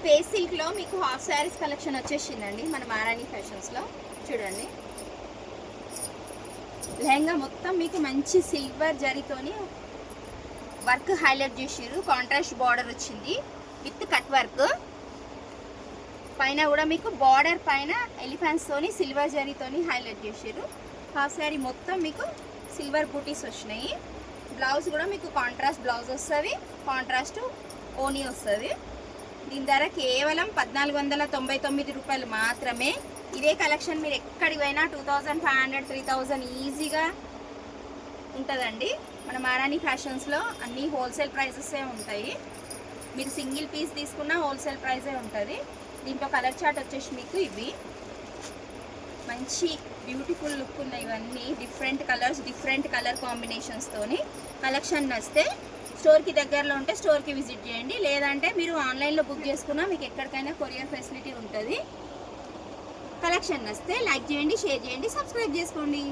Space సిల్క్లో మీకు half saris collection వచ్చేసిందండి మన మహారాణి ఫ్యాషన్స్లో. చూడండి, లెహంగా మొత్తం మీకు మంచి సిల్వర్ జరీతోని వర్క్ హైలైట్ చేసారు. కాంట్రాస్ట్ బార్డర్ వచ్చింది విత్ కట్ వర్క్. పైన కూడా మీకు బార్డర్ పైన ఎలిఫెంట్స్ తోని సిల్వర్ జరీతోని హైలైట్ చేసారు. హాఫ్ శారీ మొత్తం మీకు సిల్వర్ బూటీస్ వచ్చినాయి. బ్లౌజ్ కూడా మీకు కాంట్రాస్ట్ బ్లౌజ్ వస్తుంది, కాంట్రాస్ట్ ఓనీ వస్తుంది. దీని ధర కేవలం 1499 రూపాయలు మాత్రమే. ఇదే కలెక్షన్ మీరు ఎక్కడికి పోయినా 2500 3000 ఈజీగా ఉంటుందండి. మన మహారాణి ఫ్యాషన్స్లో అన్ని హోల్సేల్ ప్రైజెసే ఉంటాయి. మీరు సింగిల్ పీస్ తీసుకున్న హోల్సేల్ ప్రైజే ఉంటుంది. దీంట్లో కలర్ చార్ట్ వచ్చేసి మీకు ఇవి మంచి బ్యూటిఫుల్ లుక్ ఉన్నాయి. ఇవన్నీ డిఫరెంట్ కలర్స్, డిఫరెంట్ కలర్ కాంబినేషన్స్తోని కలెక్షన్ వస్తే స్టోర్కి దగ్గరలో ఉంటే స్టోర్కి విజిట్ చేయండి. లేదంటే మీరు ఆన్లైన్లో బుక్ చేసుకున్నా మీకు ఎక్కడికైనా కొరియర్ ఫెసిలిటీ ఉంటుంది. కలెక్షన్ వస్తే లైక్ చేయండి, షేర్ చేయండి, సబ్స్క్రైబ్ చేసుకోండి.